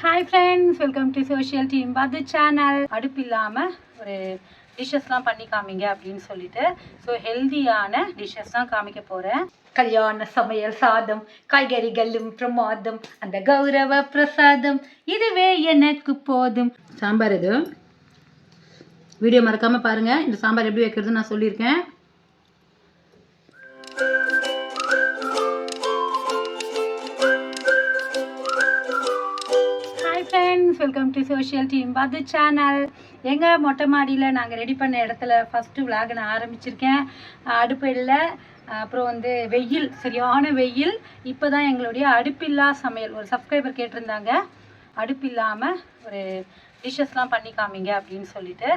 Hi friends, welcome to social team பாது channel. அடுப்பு இல்லாமல் ஒரு டிஷ்ஷஸ்லாம் பண்ணி காமிங்க அப்படின்னு சொல்லிட்டு ஹெல்தியான டிஷ்ஷஸ் தான் காமிக்க போகிறேன். கல்யாண சமையல் சாதம், காய்கறிகளும் பிரமாதம், அந்த கௌரவ பிரசாதம் இதுவே எனக்கு போதும். சாம்பார் இது வீடியோ மறக்காமல் பாருங்கள். இந்த சாம்பார் எப்படி வைக்கிறது நான் சொல்லியிருக்கேன். வெல்கம் டு சோஷியல் டீம் பாது சேனல். எங்கள் மொட்டை மாடியில் நாங்கள் ரெடி பண்ண இடத்துல ஃபஸ்ட்டு விளாக் நான் ஆரம்பிச்சிருக்கேன். அடுப்பு இல்லை, அப்புறம் வெயில், சரியான வெயில். இப்போ தான் எங்களுடைய அடுப்பில்லா சமையல் ஒரு சப்ஸ்கிரைபர் கேட்டிருந்தாங்க, அடுப்பு இல்லாமல் ஒரு டிஷ்ஷஸ்லாம் பண்ணி காமிங்க அப்படின்னு சொல்லிட்டு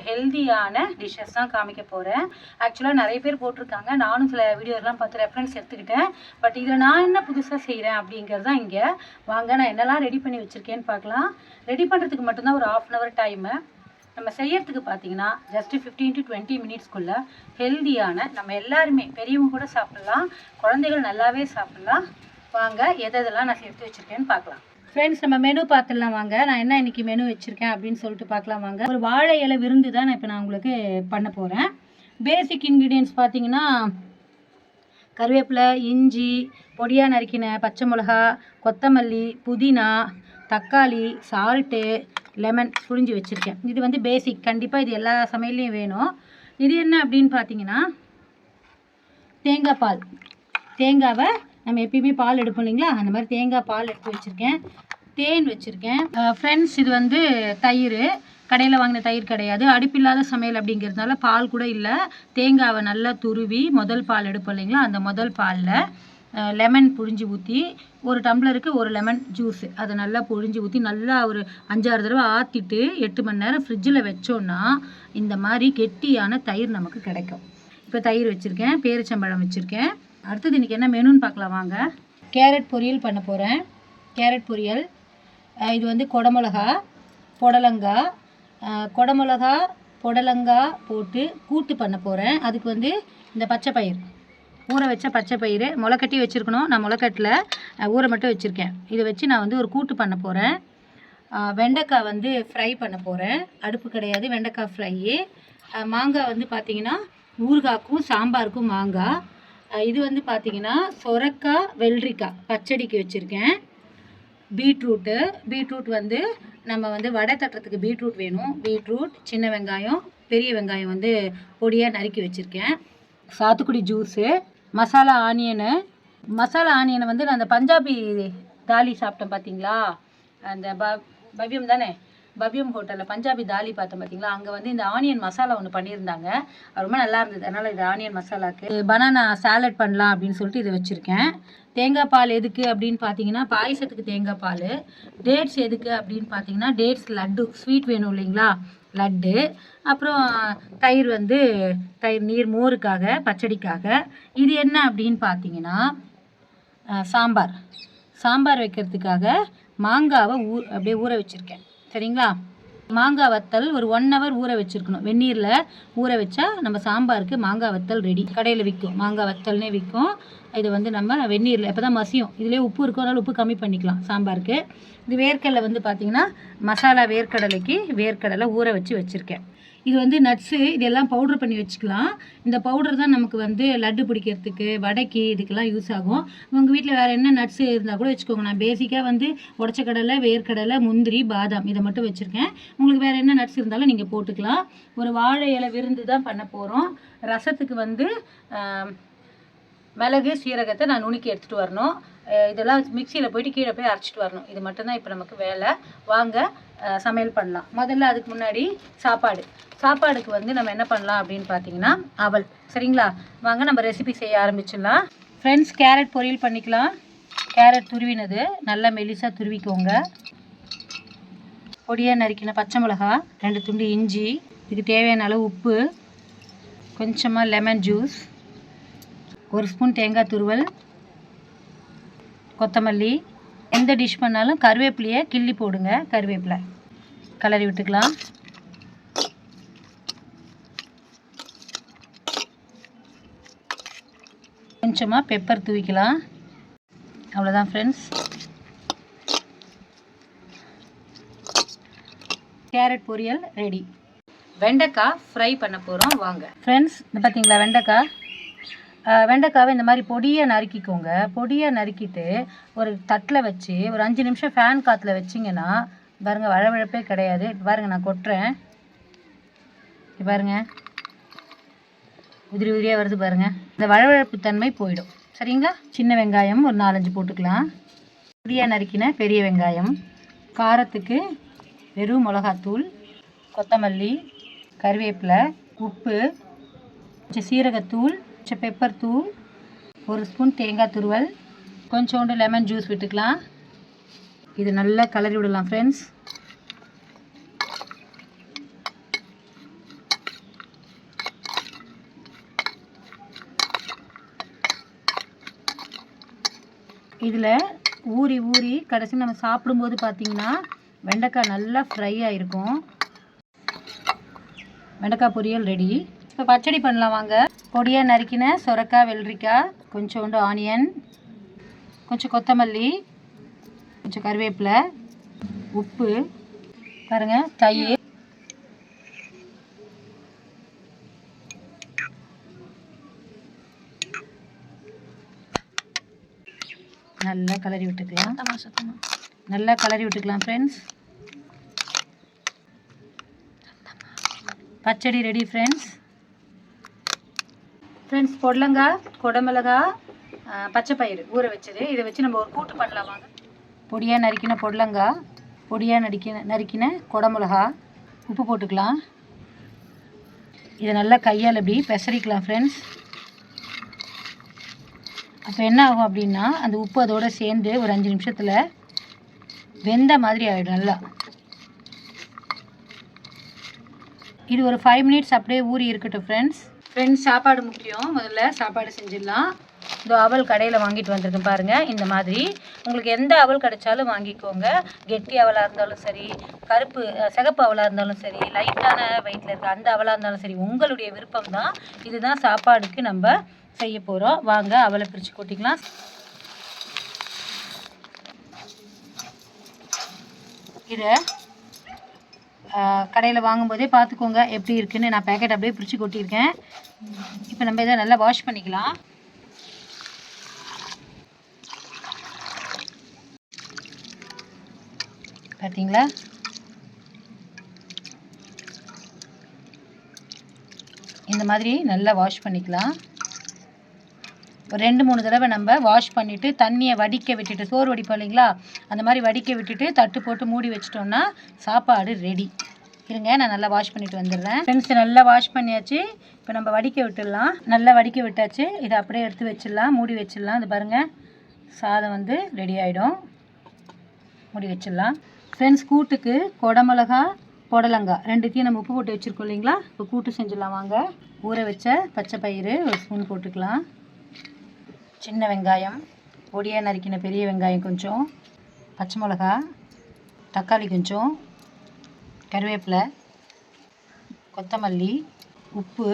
ஹெல்தியான டிஷ்ஷஸ் தான் காமிக்க போகிறேன். ஆக்சுவலாக நிறைய பேர் போட்டிருக்காங்க, நானும் சில வீடியோலாம் பார்த்து ரெஃபரன்ஸ் எடுத்துக்கிட்டேன். பட் இதில் நான் என்ன புதுசாக செய்கிறேன் அப்படிங்கிறது தான் இங்கே. வாங்க, நான் என்னெல்லாம் ரெடி பண்ணி வச்சுருக்கேன்னு பார்க்கலாம். ரெடி பண்ணுறதுக்கு மட்டும்தான் ஒரு 1/2 hour டைமு. நம்ம செய்யறதுக்கு பார்த்தீங்கன்னா ஜஸ்ட்டு 15 to 20 minutesக்குள்ளே ஹெல்தியான, நம்ம எல்லாருமே பெரியவங்க கூட சாப்பிட்லாம், குழந்தைகள் நல்லாவே சாப்பிட்லாம். வாங்க, எதெல்லாம் நான் சேர்த்து வச்சுருக்கேன்னு பார்க்கலாம். ஃப்ரெண்ட்ஸ், நம்ம மெனு பார்த்துடலாம் வாங்க. நான் என்ன இன்றைக்கி மெனு வச்சுருக்கேன் அப்படின்னு சொல்லிட்டு பார்க்கலாம் வாங்க. ஒரு வாழை இலை விருந்து தான் இப்போ நான் உங்களுக்கு பண்ண போகிறேன். பேசிக் இன்க்ரீடியன்ட்ஸ் பார்த்தீங்கன்னா கருவேப்பிலை, இஞ்சி, பொடியாக நறுக்கின பச்சை மிளகா, கொத்தமல்லி, புதினா, தக்காளி, சால்ட்டு, லெமன் புழிஞ்சு வச்சுருக்கேன். இது பேசிக், கண்டிப்பாக இது எல்லா சமையல்லையும் வேணும். இது என்ன அப்படின்னு பார்த்தீங்கன்னா தேங்காய் பால். தேங்காவை நம்ம எப்பயுமே பால் எடுப்போம் இல்லைங்களா, அந்த மாதிரி தேங்காய் பால் எடுத்து வச்சுருக்கேன். தேன் வச்சுருக்கேன். ஃப்ரெண்ட்ஸ், இது தயிர், கடையில் வாங்கின தயிர் கிடையாது. அடுப்பில்லாத சமையல் அப்படிங்கிறதுனால பால் கூட இல்லை. தேங்காவை நல்லா துருவி முதல் பால் எடுப்போம் இல்லைங்களா, அந்த முதல் பாலில் லெமன் புழிஞ்சு ஊற்றி, ஒரு டம்ளருக்கு ஒரு லெமன் ஜூஸு அதை நல்லா புழிஞ்சு ஊற்றி நல்லா ஒரு 5-6 தடவை ஆற்றிட்டு 8 மணி நேரம் ஃப்ரிட்ஜில் வச்சோன்னா இந்த மாதிரி கெட்டியான தயிர் நமக்கு கிடைக்கும். இப்போ தயிர் வச்சுருக்கேன், பேரிச்சம்பழம் வச்சுருக்கேன். அடுத்தது இன்றைக்கி என்ன மெனுன்னு பார்க்கலாம் வாங்க. கேரட் பொரியல் பண்ண போகிறேன். கேரட் பொரியல், இது குடமிளகா, புடலங்காய், குடமிளகா புடலங்காய் போட்டு கூட்டு பண்ண போகிறேன். அதுக்கு இந்த பச்சை பயிர், ஊற வச்ச பச்சை பயிர் முளைக்கட்டி வச்சுருக்கணும். நான் முளைக்கட்டில் ஊற மட்டும் வச்சுருக்கேன். இதை வச்சு நான் ஒரு கூட்டு பண்ண போகிறேன். வெண்டைக்காய் ஃப்ரை பண்ண போகிறேன். அடுப்பு கிடையாது, வெண்டைக்காய் ஃப்ரையு. மாங்காய் பார்த்திங்கன்னா ஊறுகாய்க்கும் சாம்பாருக்கும் மாங்காய். இது பார்த்திங்கன்னா சொரக்காய், வெள்ளரிக்காய் பச்சடிக்கு வச்சுருக்கேன். பீட்ரூட் நம்ம வடை தட்டுறதுக்கு பீட்ரூட் வேணும். பீட்ரூட், சின்ன வெங்காயம், பெரிய வெங்காயம் பொடியாக நறுக்கி வச்சுருக்கேன். சாத்துக்குடி ஜூஸு, மசாலா ஆனியனை நான் அந்த பஞ்சாபி தாலி சாப்பிட்டேன் பார்த்தீங்களா, அந்த பவ்யம் தானே, பவ்யம் ஹோட்டலில் பஞ்சாபி தாலி பார்த்தேன் பார்த்தீங்களா, அங்கே இந்த ஆனியன் மசாலா ஒன்று பண்ணியிருந்தாங்க, ரொம்ப நல்லா இருந்தது. அதனால் இது ஆனியன் மசாலாவுக்கு. பனானா சாலட் பண்ணலாம் அப்படின்னு சொல்லிட்டு இதை வச்சுருக்கேன். தேங்காய் பால் எதுக்கு அப்படின்னு பார்த்தீங்கன்னா பாயசத்துக்கு தேங்காய் பால். டேட்ஸ் எதுக்கு அப்படின்னு பார்த்தீங்கன்னா டேட்ஸ் லட்டு, ஸ்வீட் வேணும் இல்லைங்களா, லட்டு. அப்புறம் தயிர் தயிர் நீர் மோருக்காக, பச்சடிக்காக. இது என்ன அப்படின்னு பார்த்தீங்கன்னா சாம்பார் வைக்கிறதுக்காக மாங்காவை அப்படியே ஊற வச்சுருக்கேன். சரிங்களா, மாங்காய் வத்தல் ஒரு 1 hour ஊற வச்சுருக்கணும். வெந்நீரில் ஊற வச்சா நம்ம சாம்பாருக்கு மாங்காய் வத்தல் ரெடி. கடையில் விற்கும், மாங்காய் வத்தல்னே விற்கும். இது நம்ம வெந்நீரில் இப்போ தான் மசியும். இதிலே உப்பு இருக்கும், அதனால் உப்பு கம்மி பண்ணிக்கலாம் சாம்பாருக்கு. இது வேர்க்கடலை பார்த்திங்கன்னா மசாலா வேர்க்கடலைக்கு வேர்க்கடலை ஊற வச்சுருக்கேன். இது நட்ஸு, இதெல்லாம் பவுட்ரு பண்ணி வச்சுக்கலாம். இந்த பவுடர் தான் நமக்கு லட்டு பிடிக்கிறதுக்கு, வடைக்கு, இதுக்கெல்லாம் யூஸ் ஆகும். உங்கள் வீட்டில் வேறு என்ன நட்ஸு இருந்தால் கூட வச்சுக்கோங்க. நான் பேசிக்காக உடச்ச கடலை, வேர்க்கடலை, முந்திரி, பாதாம் இதை மட்டும் வச்சுருக்கேன். உங்களுக்கு வேறு என்ன நட்ஸ் இருந்தாலும் நீங்கள் போட்டுக்கலாம். ஒரு வாழை இலை விருந்து தான் பண்ண போகிறோம். ரசத்துக்கு மிளகு, சீரகத்தை நான் நுணுக்கி எடுத்துகிட்டு வரணும். இதெல்லாம் மிக்சியில் போயிட்டு கீழே போய் அரைச்சிட்டு வரணும். இது மட்டும்தான் இப்போ நமக்கு வேலை. வாங்க சமையல் பண்ணலாம். முதல்ல அதுக்கு முன்னாடி சாப்பாடுக்கு நம்ம என்ன பண்ணலாம் அப்படின்னு பார்த்தீங்கன்னா அவல். சரிங்களா, வாங்க நம்ம ரெசிபி செய்ய ஆரம்பிச்சிடலாம். ஃப்ரெண்ட்ஸ், கேரட் பொரியல் பண்ணிக்கலாம். கேரட் துருவினது நல்லா மெலிசாக துருவிக்கோங்க. பொடியாக நறுக்கின பச்சை மிளகா, 2 துண்டு இஞ்சி, இதுக்கு தேவையான அளவு உப்பு, கொஞ்சமாக லெமன் ஜூஸ், 1 ஸ்பூன் தேங்காய் துருவல், கொத்தமல்லி. எந்த டிஷ் பண்ணாலும் கருவேப்பிலையை கிள்ளி போடுங்க. கருவேப்பிலை கலரி விட்டுக்கலாம். கொஞ்சமாக பெப்பர் தூவிக்கலாம். அவ்வளோதான் ஃப்ரெண்ட்ஸ். கேரட் பொரியல் ரெடி. வெண்டைக்காய் ஃப்ரை பண்ண போகிறோம் வாங்க ஃப்ரெண்ட்ஸ். இந்த பார்த்தீங்களா வெண்டைக்காவை இந்த மாதிரி பொடியை நறுக்கிக்கோங்க. பொடியை நறுக்கிட்டு ஒரு தட்டில் வச்சு ஒரு 5 நிமிஷம் ஃபேன் காற்றுல வச்சிங்கன்னா பாருங்கள் வழவழப்பே கிடையாது. பாருங்கள் நான் கொட்டுறேன், பாருங்கள் உதிரி உதிரியாக வருது பாருங்கள். இந்த வழவழப்பு தன்மை போயிடும் சரிங்களா. சின்ன வெங்காயம் ஒரு 4-5 போட்டுக்கலாம். பொடியாக நறுக்கின பெரிய வெங்காயம், காரத்துக்கு வெறும் மிளகாத்தூள், கொத்தமல்லி, கருவேப்பிலை, உப்பு, கொஞ்சம் சீரகத்தூள், கொஞ்சம் பெப்பர் தூள், 1 ஸ்பூன் தேங்காய் துருவல், கொஞ்சோண்டு லெமன் ஜூஸ் விட்டுக்கலாம். இது நல்லா கலரி விடலாம் ஃப்ரெண்ட்ஸ். இதில் ஊறி ஊறி கடைசி நம்ம சாப்பிடும்போது பார்த்தீங்கன்னா வெண்டைக்காய் நல்லா ஃப்ரை ஆகிருக்கும். வெண்டைக்காய் பொரியல் ரெடி. இப்போ பச்சடி பண்ணலாம் வாங்க. பொடியாக நறுக்கின சொரக்காய், வெள்ளரிக்காய், கொஞ்சோண்டு ஆனியன், கொஞ்சம் கொத்தமல்லி, கொஞ்சம் கருவேப்பிலை, உப்பு, பாருங்கள் தயிர், நல்லா கலரி விட்டுக்கலாம். நல்லா கலரி விட்டுக்கலாம் ஃப்ரெண்ட்ஸ். பச்சடி ரெடி ஃப்ரெண்ட்ஸ். பொடலங்காய், குடமிளகாய், பச்சைப்பயிறு ஊற வச்சது, இதை வச்சு நம்ம ஒரு கூட்டு பண்ணலாம் வாங்க. பொடியாக நறுக்கின பொடலங்காய், பொடியாக நறுக்கின குடமிளகா, உப்பு போட்டுக்கலாம். இதை நல்லா கையால் இப்படி பெசரிக்கலாம் ஃப்ரெண்ட்ஸ். அப்போ என்ன ஆகும் அப்படின்னா அந்த உப்பு அதோடு சேர்ந்து ஒரு 5 நிமிஷத்தில் வெந்த மாதிரி ஆகிடும் நல்லா. இது ஒரு 5 மினிட்ஸ் அப்படியே ஊறி இருக்கட்டும் ஃப்ரெண்ட்ஸ். சாப்பாடு முக்கியம். முதல்ல சாப்பாடு செஞ்சிடலாம். இந்த அவல் கடையில் வாங்கிட்டு வந்திருக்கேன் பாருங்கள். இந்த மாதிரி உங்களுக்கு எந்த அவல் கிடைச்சாலும் வாங்கிக்கோங்க. கெட்டி அவலாக இருந்தாலும் சரி, சிகப்பு அவலாக இருந்தாலும் சரி, லைட்டான வெயிட்டில் இருக்க அந்த அவலாக இருந்தாலும் சரி, உங்களுடைய விருப்பம் தான். இதுதான் சாப்பாடுக்கு நம்ம செய்ய போகிறோம். வாங்க அவலை பிரித்து கொட்டிக்கலாம். இதை கடையில் வாங்கும்போதே பார்த்துக்கோங்க எப்படி இருக்குன்னு. நான் பேக்கெட் அப்படியே பிரித்து கொட்டியிருக்கேன். இப்போ நம்ம இதை நல்லா வாஷ் பண்ணிக்கலாம். பார்த்தீங்களா, இந்த மாதிரி நல்லா வாஷ் பண்ணிக்கலாம். ஒரு 2-3 தடவை நம்ம வாஷ் பண்ணிவிட்டு தண்ணியை வடிக்க விட்டுட்டு, சோறு வடிப்போம் இல்லைங்களா, அந்த மாதிரி வடிக்க விட்டுட்டு தட்டு போட்டு மூடி வச்சிட்டோம்னா சாப்பாடு ரெடி. இருங்க நான் நல்லா வாஷ் பண்ணிட்டு வந்துடுறேன் ஃப்ரெண்ட்ஸ். நல்லா வாஷ் பண்ணியாச்சு. இப்போ நம்ம வடிக்க விட்டுடலாம். நல்லா வடிக்க விட்டாச்சு. இதை அப்படியே எடுத்து வச்சிடலாம், மூடி வச்சிடலாம். இது பாருங்கள் சாதம் வந்து ரெடி ஆகிடும். மூடி வச்சிடலாம் ஃப்ரெண்ட்ஸ். கூட்டுக்கு குடமிளகா, புடலங்காய் ரெண்டுத்தையும் நம்ம உப்பு போட்டு வச்சுருக்கோம் இல்லைங்களா. இப்போ கூட்டு செஞ்சிடலாம் வாங்க. ஊற வச்ச பச்சை பயிறு 1 ஸ்பூன் போட்டுக்கலாம். சின்ன வெங்காயம், பொடியாக நறுக்கின பெரிய வெங்காயம் கொஞ்சம், பச்சை மிளகா, தக்காளி கொஞ்சம், கருவேப்பிலை, கொத்தமல்லி, உப்பு,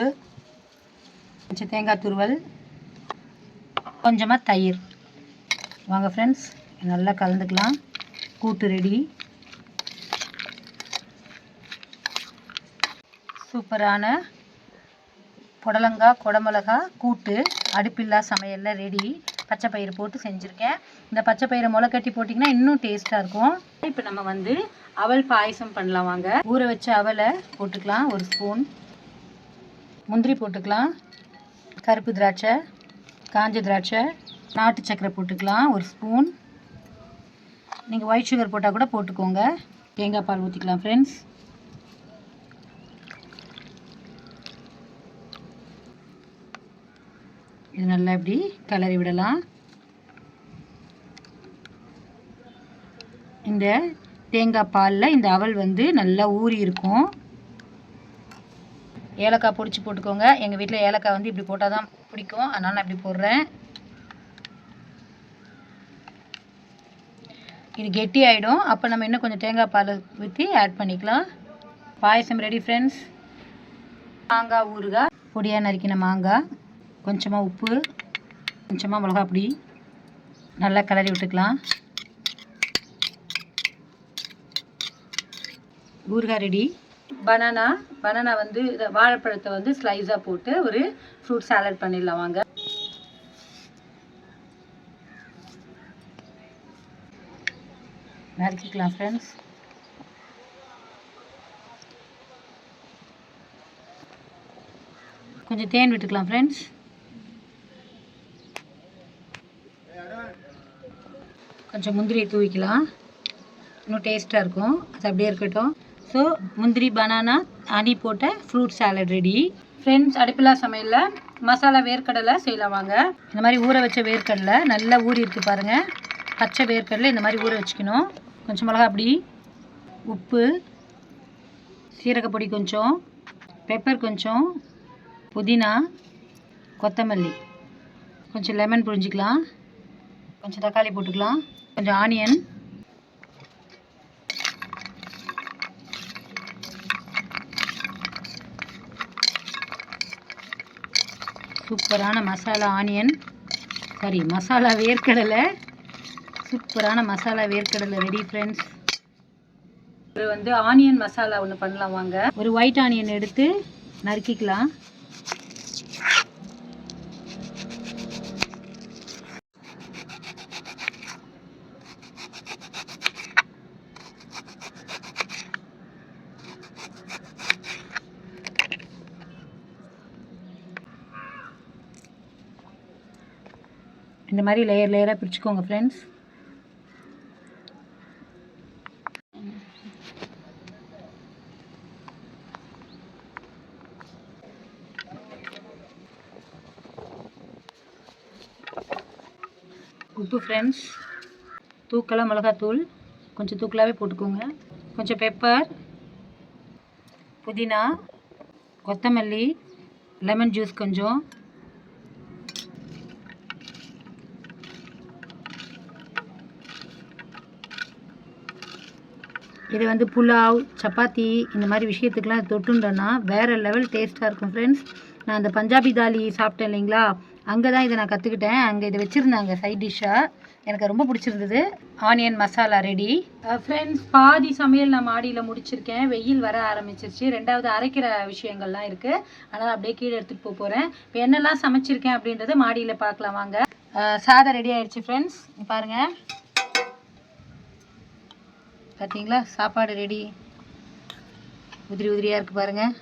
கொஞ்சம் தேங்காய் துருவல், கொஞ்சமாக தயிர். வாங்க ஃப்ரெண்ட்ஸ் நல்லா கலந்துக்கலாம். கூட்டு ரெடி. சூப்பரான புடலங்காய் குடமிளகா கூட்டு அடுப்பில்லா சமையலில் ரெடி. பச்சை பயிறு போட்டு செஞ்சுருக்கேன். இந்த பச்சை பயிரை முளை கட்டி போட்டிங்கன்னா இன்னும் டேஸ்ட்டாக இருக்கும். இப்போ நம்ம வந்து அவல் பாயசம் பண்ணலாம் வாங்க. ஊற வச்ச அவலை போட்டுக்கலாம் 1 ஸ்பூன். முந்திரி போட்டுக்கலாம், கருப்பு திராட்சை, காஞ்ச திராட்சை, நாட்டு சக்கரை போட்டுக்கலாம் 1 ஸ்பூன். நீங்கள் ஒயிட் சுகர் போட்டால் கூட போட்டுக்கோங்க. தேங்காய் பால் ஊற்றிக்கலாம் ஃப்ரெண்ட்ஸ். இது நல்லா இப்படி கிளறி விடலாம். இந்த தேங்காய் பாலில் இந்த அவல் வந்து நல்லா ஊறி இருக்கும். ஏலக்காய் பொடிச்சு போட்டுக்கோங்க. எங்கள் வீட்டில் ஏலக்காய் வந்து இப்படி போட்டால் தான் பிடிக்கும், அதனால் நான் இப்படி போடுறேன். இது கெட்டி ஆகிடும். அப்போ நம்ம இன்னும் கொஞ்சம் தேங்காய் பால் ஊற்றி ஆட் பண்ணிக்கலாம். பாயசம் ரெடி ஃப்ரெண்ட்ஸ். மாங்காய் ஊறுகாய், பொடியாக நறுக்கின மாங்காய், கொஞ்சமாக உப்பு, கொஞ்சமாக மிளகாய் பொடி, நல்லா கிளறி விட்டுக்கலாம். ஊறுகாய் ரெடி. பனானா வந்து வாழைப்பழத்தை வந்து ஸ்லைஸாக போட்டு ஒரு ஃப்ரூட் சாலட் பண்ணிடலாம் வாங்க. நறுக்கிக்கலாம் ஃப்ரெண்ட்ஸ். கொஞ்சம் தேன் விட்டுக்கலாம் ஃப்ரெண்ட்ஸ். கொஞ்சம் முந்திரியை தூவிக்கலாம், இன்னும் டேஸ்ட்டாக இருக்கும். அது அப்படியே இருக்கட்டும். ஸோ முந்திரி பனானா ஹனி போட்ட ஃப்ரூட் சாலட் ரெடி ஃப்ரெண்ட்ஸ். அடுப்பில்லா சமையலில் மசாலா வேர்க்கடலை செய்யலாம் வாங்க. இந்த மாதிரி ஊற வச்ச வேர்க்கடலை நல்லா ஊறி இருக்கு பாருங்கள். பச்சை வேர்க்கடலை இந்த மாதிரி ஊற வச்சுக்கணும். கொஞ்சம் மிளகா பொடி, உப்பு, சீரகப்பொடி கொஞ்சம், பெப்பர் கொஞ்சம், புதினா, கொத்தமல்லி, கொஞ்சம் லெமன் புழிஞ்சிக்கலாம், கொஞ்சம் தக்காளி போட்டுக்கலாம், கொஞ்சம் ஆனியன், சூப்பரான மசாலா ஆனியன் மசாலா வேர்க்கடலை, சூப்பரான மசாலா வேர்க்கடலை ரெடி ஃப்ரெண்ட்ஸ். இது வந்து ஆனியன் மசாலா ஒன்று பண்ணலாம் வாங்க. ஒரு ஒயிட் ஆனியன் எடுத்து நறுக்கிக்கலாம். இந்த மாதிரி லேயராக பிரிச்சுக்கோங்க ஃப்ரெண்ட்ஸ். உப்பு ஃப்ரெண்ட்ஸ், தூக்கலாக மிளகாத்தூள் கொஞ்சம் தூக்கலாகவே போட்டுக்கோங்க, கொஞ்சம் பெப்பர், புதினா, கொத்தமல்லி, லெமன் ஜூஸ் கொஞ்சம், இது வந்து புலாவ், சப்பாத்தி இந்த மாதிரி விஷயத்துக்கெலாம் தொட்டுண்டோன்னா வேறு லெவல் டேஸ்ட்டாக இருக்கும் ஃப்ரெண்ட்ஸ். நான் அந்த பஞ்சாபி தாலி சாப்பிட்டேன் இல்லைங்களா, அங்கே தான் இதை நான் கற்றுக்கிட்டேன். அங்கே இதை வச்சுருந்தாங்க சைட் டிஷ்ஷாக, எனக்கு ரொம்ப பிடிச்சிருந்தது. Onion masala ready friends. பாதி சமையல் நான் மாடியில் முடிச்சிருக்கேன். வெயில் வர ஆரம்பிச்சிருச்சு. ரெண்டாவது அரைக்கிற விஷயங்கள்லாம் இருக்குது, அதனால் அப்படியே கீழே எடுத்துகிட்டு போக போகிறேன். இப்போ என்னெல்லாம் சமைச்சிருக்கேன் அப்படின்றத மாடியில் பார்க்கலாம் வாங்க. சாதம் ரெடி ஆகிடுச்சு ஃப்ரெண்ட்ஸ். பாருங்கள், பார்த்தீங்களா, சாப்பாடு ரெடி. உதிரி உதிரியாக இருக்குது பாருங்கள்.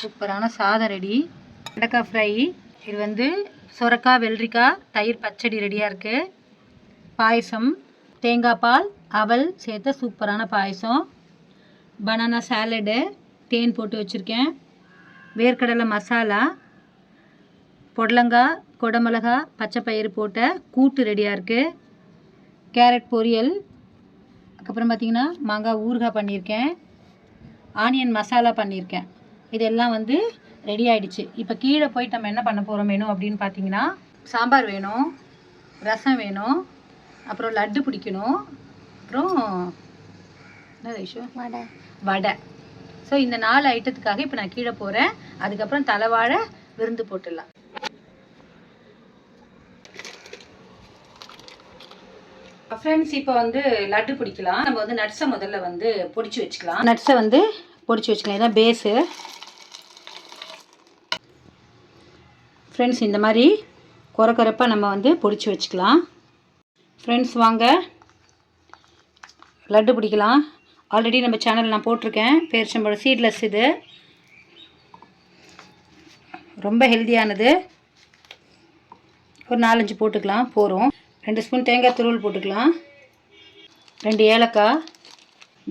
சூப்பரான சாதம் ரெடி. வெண்டைக்காய் ஃப்ரை, இது வந்து சொரக்காய், வெள்ளரிக்காய், தயிர் பச்சடி ரெடியாக இருக்குது. பாயசம், தேங்காய் பால், அவல் சேர்த்த சூப்பரான பாயசம். பனானா சாலடு, தேன் போட்டு வச்சுருக்கேன். வேர்க்கடலை மசாலா, பொடலங்காய், கொடமிளகா, பச்சை பயிறு போட்ட கூட்டு ரெடியாக இருக்குது. கேரட் பொரியல், அதுக்கப்புறம் பார்த்திங்கன்னா மாங்காய் ஊறுகாய் பண்ணியிருக்கேன். ஆனியன் மசாலா பண்ணியிருக்கேன். இதெல்லாம் வந்து ரெடி ஆகிடுச்சு. இப்போ கீழே போயிட்டு நம்ம என்ன பண்ண போகிறோம் மெனு அப்படின்னு பார்த்தீங்கன்னா, சாம்பார் வேணும், ரசம் வேணும், அப்புறம் லட்டு பிடிக்கணும், அப்புறம் என்ன இஷ்யூ வடை. ஸோ இந்த 4 ஐட்டத்துக்காக இப்போ நான் கீழே போகிறேன். அதுக்கப்புறம் தலைவாழை விருந்து போட்டுடலாம். ஃப்ரெண்ட்ஸ், இப்போ வந்து லட்டு பிடிக்கலாம். நம்ம வந்து நட்ஸை முதல்ல வந்து பொடிச்சு வச்சுக்கலாம். நட்ஸை வந்து பொடிச்சு வச்சுக்கலாம், இதான் பேஸு ஃப்ரெண்ட்ஸ். இந்த மாதிரி குறப்பாக நம்ம வந்து பொடிச்சு வச்சுக்கலாம் ஃப்ரெண்ட்ஸ். வாங்க லட்டு பிடிக்கலாம். ஆல்ரெடி நம்ம சேனல் நான் போட்டிருக்கேன். பேரிச்சம்பழம் சீட்லெஸ், இது ரொம்ப ஹெல்த்தியானது. ஒரு 4-5 போட்டுக்கலாம் போகிறோம். 2 ஸ்பூன் தேங்காய் துருவல் போட்டுக்கலாம், 2 ஏலக்காய்,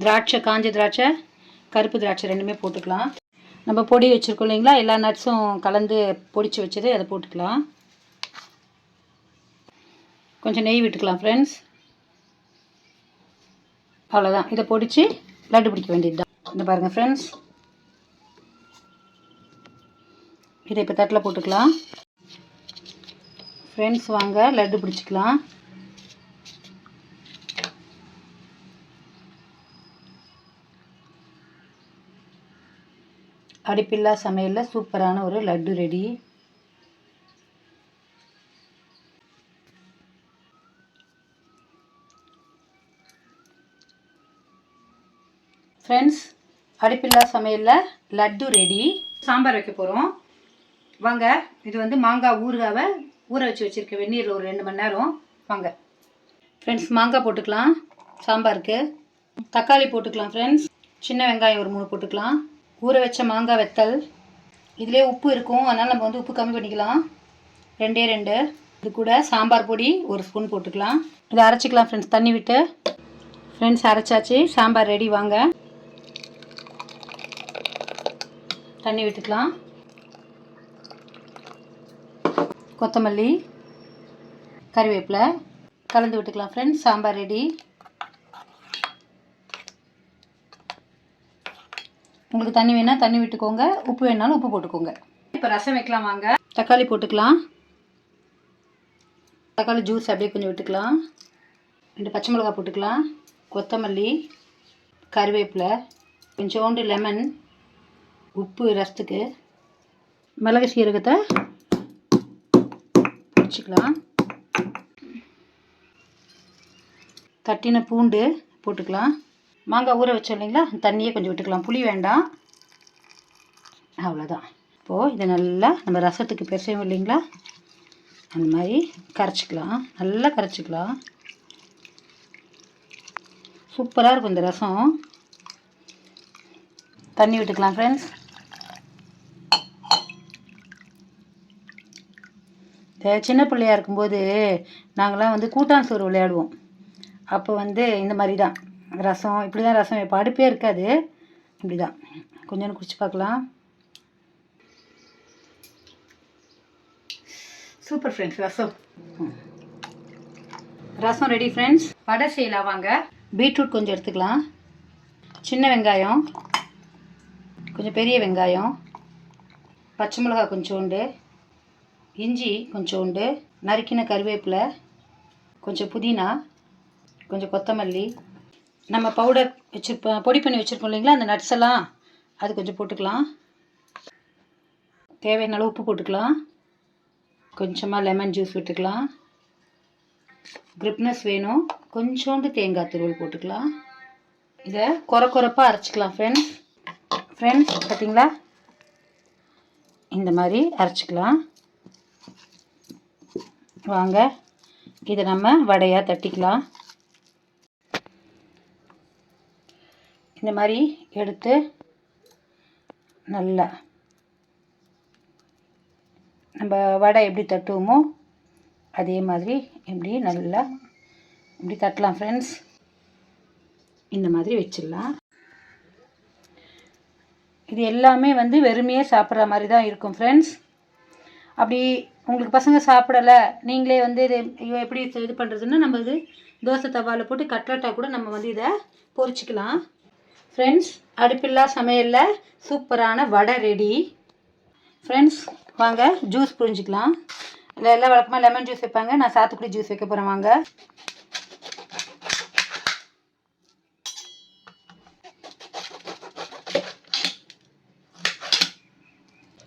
திராட்சை, காஞ்ச திராட்சை, கருப்பு திராட்சை ரெண்டுமே போட்டுக்கலாம். நம்ம பொடி வச்சுருக்கோம் இல்லைங்களா, எல்லா நட்ஸும் கலந்து பொடிச்சு வச்சது அதை போட்டுக்கலாம். கொஞ்சம் நெய் விட்டுக்கலாம் ஃப்ரெண்ட்ஸ். அவ்வளோதான், இதை பொடிச்சு லட்டு பிடிக்க வேண்டியது தான். இந்த பாருங்கள் ஃப்ரெண்ட்ஸ், இதை இப்போ தட்டில் போட்டுக்கலாம் ஃப்ரெண்ட்ஸ். வாங்க லட்டு பிடிச்சிக்கலாம். அடுப்பில்லா சமையலில் சூப்பரான ஒரு லட்டு ரெடி. ஃப்ரெண்ட்ஸ், அடுப்பில்லா சமையலில் லட்டு ரெடி. சாம்பார் வைக்க போகிறோம் வாங்க. இது வந்து மாங்காய் ஊறுகாவை ஊற வச்சுருக்கேன் வெந்நீரில் ஒரு 2 மணி நேரம். வாங்க ஃப்ரெண்ட்ஸ், மாங்காய் போட்டுக்கலாம் சாம்பாருக்கு. தக்காளி போட்டுக்கலாம் ஃப்ரெண்ட்ஸ். சின்ன வெங்காயம் ஒரு 3 போட்டுக்கலாம். ஊற வச்ச மாங்காய் வெத்தல். இதிலே உப்பு இருக்கும், அதனால் நம்ம வந்து உப்பு கம்மி பண்ணிக்கலாம். 2. இது கூட சாம்பார் பொடி 1 ஸ்பூன் போட்டுக்கலாம். இதை அரைச்சிக்கலாம் ஃப்ரெண்ட்ஸ் தண்ணி விட்டு. ஃப்ரெண்ட்ஸ், அரைச்சாச்சு, சாம்பார் ரெடி. வாங்க தண்ணி விட்டுக்கலாம். கொத்தமல்லி, கறிவேப்பிலை கலந்து விட்டுக்கலாம் ஃப்ரெண்ட்ஸ். சாம்பார் ரெடி. உங்களுக்கு தண்ணி வேணால் தண்ணி விட்டுக்கோங்க, உப்பு வேணாலும் உப்பு போட்டுக்கோங்க. இப்போ ரசம் வைக்கலாம் வாங்க. தக்காளி போட்டுக்கலாம். தக்காளி ஜூஸ் அப்படியே கொஞ்சம் விட்டுக்கலாம். 2 பச்சை மிளகாய் போட்டுக்கலாம். கொத்தமல்லி, கறிவேப்பிலை, கொஞ்சோண்டு லெமன், உப்பு ரசத்துக்கு, மிளகு சீரகத்தை வச்சுக்கலாம். தட்டின பூண்டு போட்டுக்கலாம். மாங்காய் ஊற வச்சோம் இல்லைங்களா, தண்ணியே கொஞ்சம் விட்டுக்கலாம், புளி வேண்டாம். அவ்வளோதான். இப்போது இதை நல்லா நம்ம ரசத்துக்கு பிசையும் இல்லைங்களா, அந்த மாதிரி கரைச்சிக்கலாம். நல்லா கரைச்சிக்கலாம். சூப்பராக இருக்கும் இந்த ரசம். தண்ணி விட்டுக்கலாம் ஃப்ரெண்ட்ஸ். சின்ன பிள்ளையாக இருக்கும்போது நாங்களாம் வந்து கூட்டான் சோறு விளையாடுவோம். அப்போ வந்து இந்த மாதிரி தான் ரசம், இப்படி தான் ரசம் வைப்போம். அடுப்பே இருக்காது, இப்படி தான். கொஞ்சம் குடிச்சு பார்க்கலாம். சூப்பர் ஃப்ரெண்ட்ஸ், ரசம் ரெடி ஃப்ரெண்ட்ஸ். வடை செய்யலாம் வாங்க. பீட்ரூட் கொஞ்சம் எடுத்துக்கலாம். சின்ன வெங்காயம், கொஞ்சம் பெரிய வெங்காயம், பச்சை மிளகாய் கொஞ்சோண்டு, இஞ்சி கொஞ்சோண்டு, நறுக்கின கருவேப்பிலை, கொஞ்சம் புதினா, கொஞ்சம் கொத்தமல்லி, நம்ம பவுடர் வச்சுருப்போம், பொடி பண்ணி வச்சுருப்போம் இல்லைங்களா, அந்த நட்ஸ் எல்லாம் அது கொஞ்சம் போட்டுக்கலாம். தேவையான அளவு உப்பு போட்டுக்கலாம். கொஞ்சமாக லெமன் ஜூஸ் விட்டுக்கலாம். கிரிப்னஸ் வேணும், கொஞ்சோண்டு தேங்காய் துருவல் போட்டுக்கலாம். இதை கொரப்பாக அரைச்சிக்கலாம் ஃப்ரெண்ட்ஸ். பார்த்தீங்களா, இந்த மாதிரி அரைச்சிக்கலாம். வாங்க இதை நம்ம வடையாக தட்டிக்கலாம். இந்த மாதிரி எடுத்து நல்லா நம்ம வடை எப்படி தட்டுவோமோ அதே மாதிரி இப்படி நல்லா இப்படி தட்டலாம் ஃப்ரெண்ட்ஸ். இந்த மாதிரி வச்சிடலாம். இது எல்லாமே வந்து வெறுமையே சாப்பிட்ற மாதிரி தான் இருக்கும் ஃப்ரெண்ட்ஸ். அப்படி உங்களுக்கு பசங்க சாப்பிடலை, நீங்களே வந்து இது எப்படி இது பண்ணுறதுன்னா, நம்ம இது தோசை தவாவில் போட்டு கட்லட்டாக கூட நம்ம வந்து இதை பொரிச்சிக்கலாம் ஃப்ரெண்ட்ஸ். அடுப்பில்லா சமையலில் சூப்பரான வடை ரெடி ஃப்ரெண்ட்ஸ். வாங்க ஜூஸ் புரிஞ்சிக்கலாம். இல்லை எல்லாம் வழக்கமாக லெமன் ஜூஸ் வைப்பாங்க, நான் சாத்துக்குடி ஜூஸ் வைக்க போகிறேன். வாங்க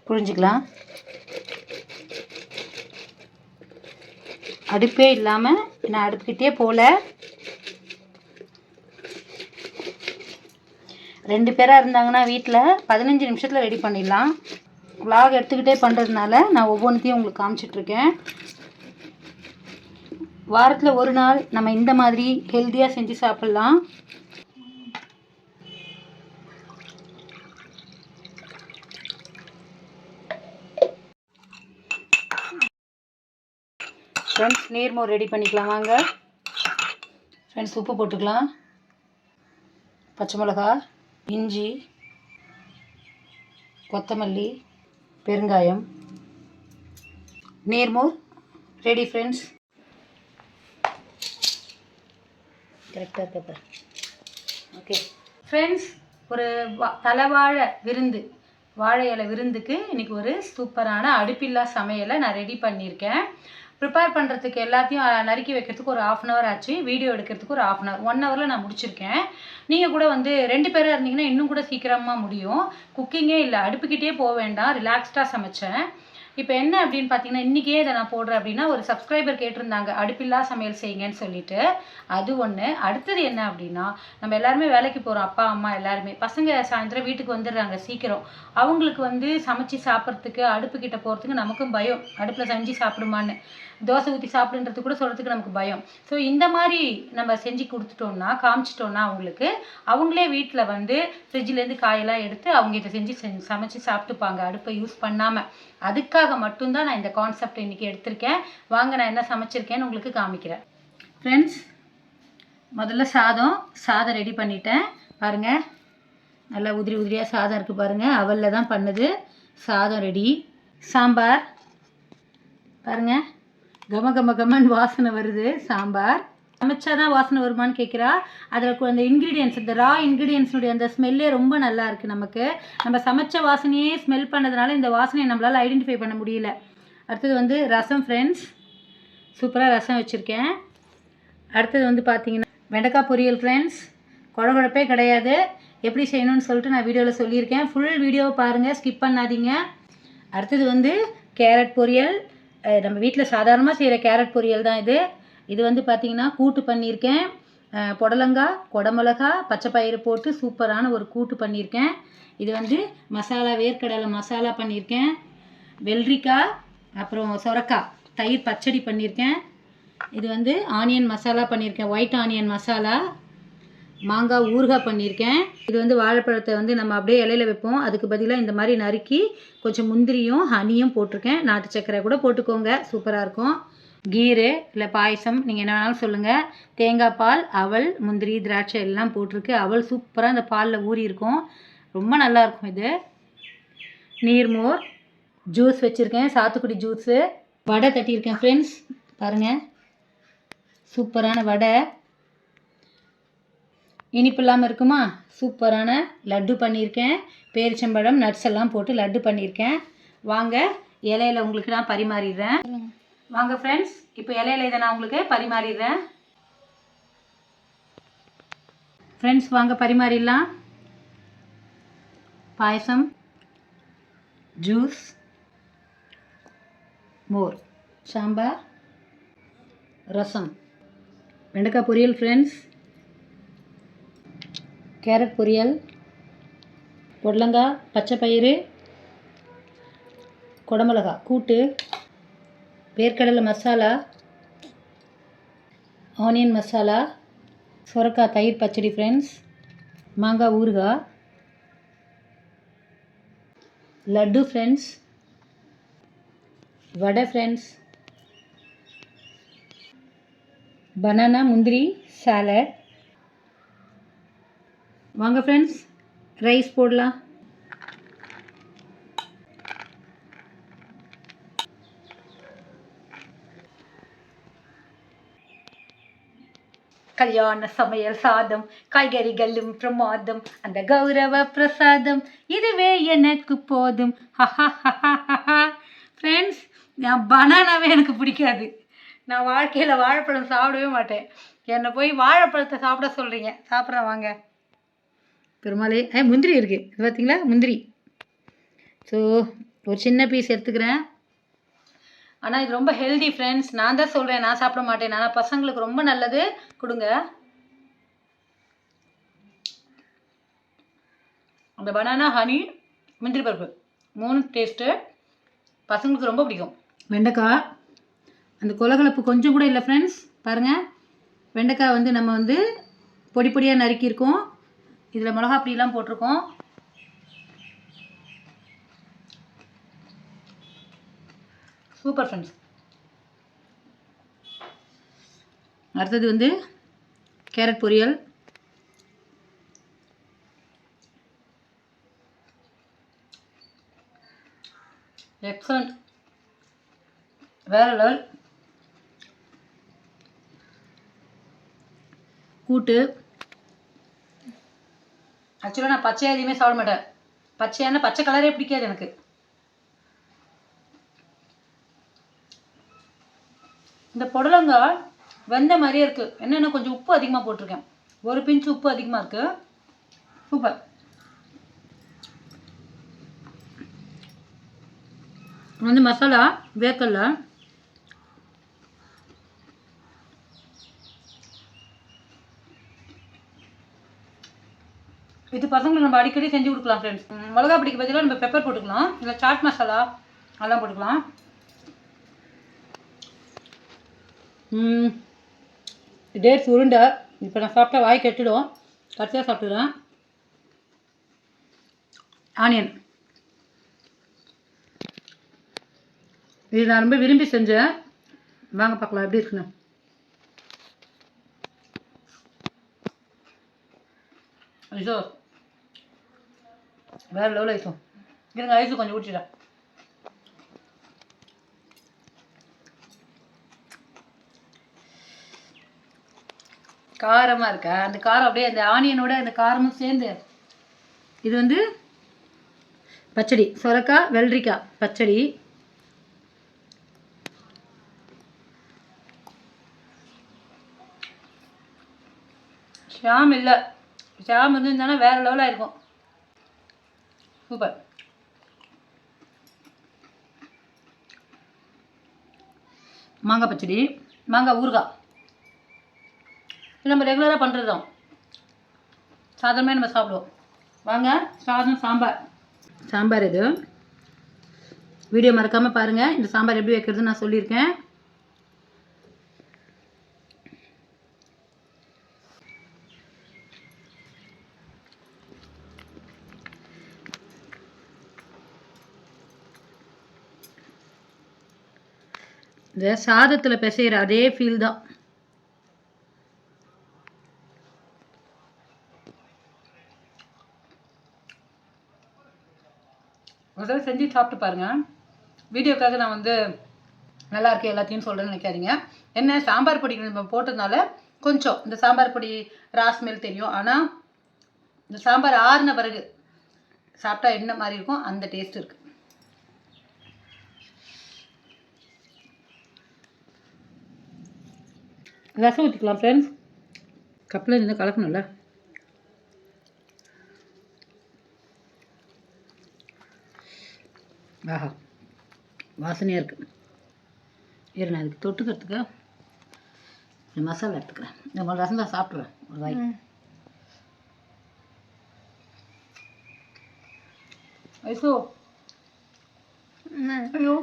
புரிஞ்சிக்கலாம். அடுப்பே இல்லாமல் நான் அடுப்புக்கிட்டே போகல. 2 பேராக இருந்தாங்கன்னா வீட்டில் 15 நிமிஷத்தில் ரெடி பண்ணிடலாம். vlog எடுத்துக்கிட்டே பண்ணுறதுனால நான் ஒவ்வொன்றையும் உங்களுக்கு காமிச்சிட்ருக்கேன். வாரத்தில் ஒரு நாள் நம்ம இந்த மாதிரி ஹெல்த்தியாக செஞ்சு சாப்பிட்லாம். ஃப்ரெண்ட்ஸ், நீர்மோர் ரெடி பண்ணிக்கலாம் வாங்க. ஃப்ரெண்ட்ஸ், உப்பு போட்டுக்கலாம். பச்சை மிளகாய், இஞ்சி, கொத்தமல்லி, பெருங்காயம், நீர்மோர் ரெடி ஃப்ரெண்ட்ஸ். கரெக்டாக இருக்கப்ப ஓகே ஃப்ரெண்ட்ஸ். ஒரு தலைவாழை விருந்து, வாழை இலை விருந்துக்கு இன்றைக்கி ஒரு சூப்பரான அடுப்பில்லா சமையலை நான் ரெடி பண்ணியிருக்கேன். ப்ரிப்பேர் பண்ணுறதுக்கு எல்லாத்தையும் நறுக்கி வைக்கிறதுக்கு ஒரு 1/2 hour ஆச்சு. வீடியோ எடுக்கிறதுக்கு ஒரு 1/2 hour, 1 hourல நான் முடிச்சிருக்கேன். நீங்கள் கூட வந்து 2 பேராக இருந்தீங்கன்னா இன்னும் கூட சீக்கிரமாக முடியும். குக்கிங்கே இல்லை, அடுப்புக்கிட்டே போக வேண்டாம், ரிலாக்ஸ்டாக சமைச்சேன். இப்போ என்ன அப்படின்னு பார்த்தீங்கன்னா, இன்றைக்கே இதை நான் போடுறேன் அப்படின்னா, ஒரு சப்ஸ்கிரைபர் கேட்டிருந்தாங்க அடுப்பில்லா சமையல் செய்யுங்கன்னு சொல்லிட்டு. அது ஒன்று. அடுத்தது என்ன அப்படின்னா, நம்ம எல்லாருமே வேலைக்கு போகிறோம், அப்பா அம்மா எல்லாருமே. பசங்க சாயந்தரம் வீட்டுக்கு வந்துடுறாங்க சீக்கிரம். அவங்களுக்கு வந்து சமைச்சு சாப்பிட்றதுக்கு அடுப்புக்கிட்ட போகிறதுக்கு நமக்கும் பயம், அடுப்பில் செஞ்சு சாப்பிடுமான்னு. தோசை ஊற்றி சாப்பிடுன்றது கூட சொல்கிறதுக்கு நமக்கு பயம். ஸோ இந்த மாதிரி நம்ம செஞ்சு கொடுத்துட்டோம்னா, காமிச்சிட்டோம்னா அவங்களுக்கு, அவங்களே வீட்டில் வந்து ஃப்ரிட்ஜிலேருந்து காயெல்லாம் எடுத்து அவங்க இதை செஞ்சு சமைச்சு சாப்பிட்டுப்பாங்க அடுப்பை யூஸ் பண்ணாமல். அதுக்காக மட்டும்தான் நான் இந்த கான்செப்ட் இன்றைக்கி எடுத்திருக்கேன். வாங்க நான் என்ன சமைச்சிருக்கேன்னு உங்களுக்கு காமிக்கிறேன். ஃப்ரெண்ட்ஸ், முதல்ல சாதம் ரெடி பண்ணிட்டேன் பாருங்கள். நல்லா உதிரி உதிரியாக சாதம் இருக்குது பாருங்கள். அவலில் தான் பண்ணுது. சாதம் ரெடி. சாம்பார் பாருங்கள், கமன்னு வாசனை வருது. சாம்பார் சமைச்சாதான் வாசனை வருமானு கேட்குறா. அதில் அந்த இன்க்ரீடியன்ஸ், இந்த ரா இன்க்ரீடியன்ஸுடைய அந்த ஸ்மெல்லே ரொம்ப நல்லா இருக்குது நமக்கு. நம்ம சமைச்ச வாசனையே ஸ்மெல் பண்ணதுனால இந்த வாசனையை நம்மளால் ஐடென்டிஃபை பண்ண முடியல. அடுத்தது வந்து ரசம் ஃப்ரெண்ட்ஸ், சூப்பராக ரசம் வச்சுருக்கேன். அடுத்தது வந்து பார்த்திங்கன்னா வெண்டைக்காய் பொரியல் ஃப்ரெண்ட்ஸ். குழப்பே கிடையாது. எப்படி செய்யணும்னு சொல்லிட்டு நான் வீடியோவில் சொல்லியிருக்கேன். ஃபுல் வீடியோவை பாருங்கள், ஸ்கிப் பண்ணாதீங்க. அடுத்தது வந்து கேரட் பொரியல். நம்ம வீட்டில் சாதாரணமாக செய்கிற கேரட் பொரியல் தான் இது. இது வந்து பார்த்திங்கன்னா கூட்டு பண்ணியிருக்கேன். புடலங்காய், குடமிளகா, பச்சை பயிறு போட்டு சூப்பரான ஒரு கூட்டு பண்ணியிருக்கேன். இது வந்து மசாலா, வேர்க்கடலை மசாலா பண்ணியிருக்கேன். வெள்ளரிக்காய், அப்புறம் சொரக்காய், தயிர் பச்சடி பண்ணியிருக்கேன். இது வந்து ஆனியன் மசாலா பண்ணியிருக்கேன், ஒயிட் ஆனியன் மசாலா. மாங்காய் ஊறுகாய் பண்ணியிருக்கேன். இது வந்து வாழைப்பழத்தை வந்து நம்ம அப்படியே இலையில வைப்போம், அதுக்கு பதிலாக இந்த மாதிரி நறுக்கி கொஞ்சம் முந்திரியும் ஹனியும் போட்டிருக்கேன். நாட்டு சர்க்கரை கூட போட்டுக்கோங்க, சூப்பராக இருக்கும். கீரு இல்லை பாயசம் நீங்கள் என்ன வேணாலும் சொல்லுங்கள். தேங்காய் பால், அவல், முந்திரி, திராட்சை எல்லாம் போட்டிருக்கு. அவல் சூப்பராக இந்த பாலில் ஊறி இருக்கும், ரொம்ப நல்லாயிருக்கும். இது நீர்மோர், ஜூஸ் வச்சுருக்கேன், சாத்துக்குடி ஜூஸு. வடை தட்டியிருக்கேன் ஃப்ரெண்ட்ஸ் பாருங்கள், சூப்பரான வடை. இனிப்பு இல்லாமல் இருக்குமா? சூப்பரான லட்டு பண்ணியிருக்கேன். பேரிச்சம்பழம், நட்ஸ் எல்லாம் போட்டு லட்டு பண்ணியிருக்கேன். வாங்க இலையில உங்களுக்கு நான் பரிமாறிடுறேன். வாங்க ஃப்ரெண்ட்ஸ், இப்போ இலையில இதை நான் உங்களுக்கு பரிமாறிடுறேன். ஃப்ரெண்ட்ஸ் வாங்க பரிமாறிடலாம். பாயசம், ஜூஸ், மோர், சாம்பார், ரசம், வெண்டைக்காய் பொரியல் ஃப்ரெண்ட்ஸ், கேரட் பொரியல், புடலங்காய், பச்சை பயிறு, குடமிளகா கூட்டு, வேர்க்கடலை மசாலா, ஆனியன் மசாலா, சொரக்காய் தயிர் பச்சடி ஃப்ரெண்ட்ஸ், மாங்காய் ஊறுகாய், லட்டு ஃப்ரெண்ட்ஸ், வடை ஃப்ரெண்ட்ஸ், பனானா முந்திரி சாலட். வாங்க ஃப்ரெண்ட்ஸ் ரைஸ் போடலாம். கல்யாண சமையல் சாதம், காய்கறிகளும் பிரமாதம், அந்த கௌரவ பிரசாதம் இதுவே எனக்கு போதும். ஃப்ரெண்ட்ஸ், நான் பனானாவே எனக்கு பிடிக்காது. நான் வாழ்க்கையில் வாழைப்பழம் சாப்பிடவே மாட்டேன். என்னை போய் வாழைப்பழத்தை சாப்பிட சொல்கிறீங்க, சாப்பிட்றேன் வாங்க. பெருமாளே, முந்திரி இருக்குது, இது பார்த்தீங்களா முந்திரி. ஸோ ஒரு சின்ன பீஸ் எடுத்துக்கிறேன். ஆனால் இது ரொம்ப ஹெல்தி ஃப்ரெண்ட்ஸ். நான் தான் சொல்கிறேன், நான் சாப்பிட மாட்டேன். ஆனால் பசங்களுக்கு ரொம்ப நல்லது, கொடுங்க. அந்த பனானா, ஹனி, முந்திரி பருப்பு 3 டேஸ்ட்டு பசங்களுக்கு ரொம்ப பிடிக்கும். வெண்டைக்காய், அந்த கொலகலப்பு கொஞ்சம் கூட இல்லை ஃப்ரெண்ட்ஸ். பாருங்கள், வெண்டைக்காய் வந்து நம்ம வந்து பொடி பொடியாக நறுக்கியிருக்கோம். இதில் மிளகா பொடியெலாம் போட்டிருக்கோம். Super friends. அடுத்தது வந்து கேரட் பொரியல். எக்ஸலண்ட், வேற லெவல். கூட்டு. ஆக்சுவலாக நான் பச்சையாக எதுவுமே சாப்பிட மாட்டேன். பச்சையான பச்சை கலரே பிடிக்காது எனக்கு. இந்த புடலங்காய் வெந்த மாதிரியே இருக்குது. என்னென்ன கொஞ்சம் உப்பு அதிகமாக போட்டிருக்கேன், ஒரு பிஞ்சு உப்பு அதிகமாக இருக்குது. சூப்பர். வந்து மசாலா வேர்க்கடலை, இது பசங்களுக்கு நம்ம அடிக்கடி செஞ்சு கொடுக்கலாம் ஃப்ரெண்ட்ஸ். மிளகா பிடிக்க பதிலாக நம்ம பெப்பர் போட்டுக்கலாம், இல்லை சாட் மசாலா அதெல்லாம் போட்டுக்கலாம். டேட்ஸ் உருண்டை இப்போ நான் சாப்பிட்டா வாய் கெட்டுடும், கடைசியாக சாப்பிட்டுக்கிறேன். ஆனியன் இது நான் ரொம்ப விரும்பி செஞ்சேன். வாங்க பார்க்கலாம் எப்படி இருக்குன்னு. ஐசோ வேறு லெவலில் ஐசோ இருங்க, ஐஸு கொஞ்சம் ஊற்றிடா. காரமாக இருக்கா? அந்த காரம் அப்படியே அந்த ஆனியனோட அந்த காரமும் சேர்ந்து. இது வந்து பச்சடி, சொரக்காய் வெள்ளரிக்காய் பச்சடி. ஷாம் இல்லை, ஷாம் வந்து இருந்தானா வேறு லெவலாக இருக்கும். சூப்பர். மாங்காய் பச்சடி, மாங்காய் ஊறுகாய், இது நம்ம ரெகுலராக பண்ணுறது தான். சாதமே நம்ம சாப்பிடுவோம். வாங்க சாதம் சாம்பார். சாம்பார் இது வீடியோ மறக்காமல் பாருங்கள். இந்த சாம்பார் எப்படி வைக்கிறதுன்னு நான் சொல்லியிருக்கேன். இந்த சாதத்தில் பிசைகிற அதே ஃபீல் தான். ஒரு தடவை செஞ்சு சாப்பிட்டு பாருங்கள். வீடியோக்காக நான் வந்து நல்லா இருக்கு எல்லாத்தையும் சொல்கிறேன்னு நினைக்காதீங்க. என்ன சாம்பார் பொடி நம்ம போட்டதுனால கொஞ்சம் இந்த சாம்பார் பொடி ராஸ்மெல் தெரியும். ஆனால் இந்த சாம்பார் ஆறின பிறகு சாப்பிட்டா என்ன மாதிரி இருக்கும் அந்த டேஸ்ட் இருக்குது. ரசம் ஊற்றிக்கலாம் ஃப்ரெண்ட்ஸ். கப்பில் இருந்து கலக்கணும்ல. ஆஹா வாசனையாக இருக்குது. ஏறு நான் இதுக்கு தொட்டுக்கிறதுக்கு இந்த மசாலா எடுத்துக்கிறேன். இந்த ரசம் தான் சாப்பிட்ருவேன் ஒரு வாய். ஐசோ ஐயோ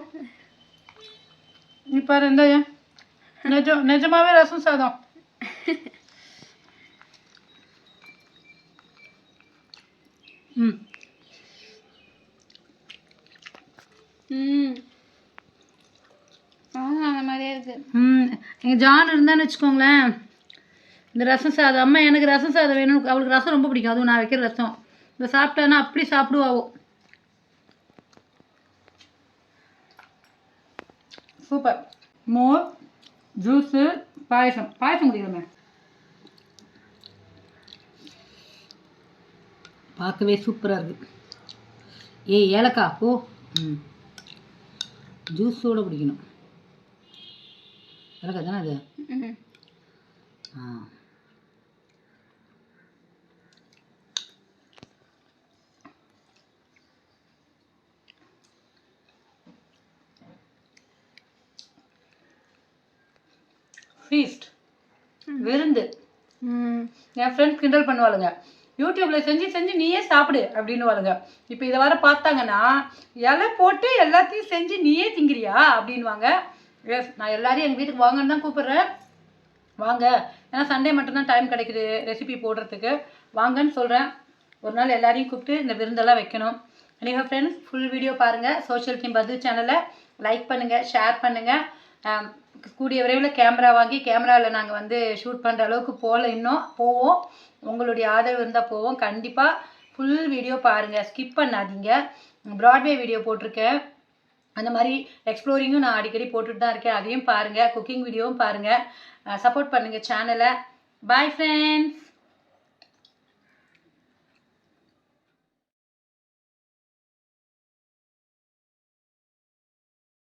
நீ பாரு இந்த நிஜமாவே ரசம் சாதம். எங்கள் ஜான் இருந்தான்னு வச்சுக்கோங்களேன், இந்த ரசம் சாதம் அம்மா எனக்கு ரசம் சாதம் வேணும், அவளுக்கு ரசம் ரொம்ப பிடிக்கும், அதுவும் நான் வைக்கிற ரசம் இந்த சாப்பிட்டானா அப்படி சாப்பிடுவாவோ. சூப்பர். மோர் ஜூஸு பாயசம். பாயசம் குடிக்கிறோமே, பார்க்கவே சூப்பராக இருக்குது. ஏலக்காய் ஓ ஜூஸோடு குடிக்கணும். ஏலக்காய் தானே அது? ஃபீஸ்ட் விருந்து. என் ஃப்ரெண்ட்ஸ் கிண்டல் பண்ணுவாளுங்க, யூடியூப்ல செஞ்சு செஞ்சு நீயே சாப்பிடு அப்படின்னு வாளுங்க. இப்போ இதை வர பார்த்தாங்கன்னா இலை போட்டு எல்லாத்தையும் செஞ்சு நீயே திங்கிறியா அப்படின்வாங்க. நான் எல்லாரையும் எங்கள் வீட்டுக்கு வாங்கன்னு தான் கூப்பிட்றேன். வாங்க, ஏன்னா சண்டே மட்டும்தான் டைம் கிடைக்குது ரெசிபி போடுறதுக்கு. வாங்கன்னு சொல்கிறேன். ஒரு நாள் எல்லாரையும் கூப்பிட்டு இந்த விருந்தெல்லாம் வைக்கணும். நீங்கள் ஃப்ரெண்ட்ஸ் ஃபுல் வீடியோ பாருங்கள். சோஷியல் டீம் பது சேனலை லைக் பண்ணுங்கள், ஷேர் பண்ணுங்கள். கூடிய விரைவில் கேமரா வாங்கி கேமராவில் நாங்கள் வந்து ஷூட் பண்ணுற அளவுக்கு போகல, இன்னும் போவோம். உங்களுடைய ஆதரவு இருந்தால் போவோம். கண்டிப்பாக ஃபுல் வீடியோ பாருங்கள், ஸ்கிப் பண்ணாதீங்க. ப்ராட்வே வீடியோ போட்டிருக்கேன், அந்த மாதிரி எக்ஸ்ப்ளோரிங்கும் நான் அடிக்கடி போட்டுட்டு தான் இருக்கேன், அதையும் பாருங்கள். குக்கிங் வீடியோவும் பாருங்கள். சப்போர்ட் பண்ணுங்கள் சேனலை. Bye friends.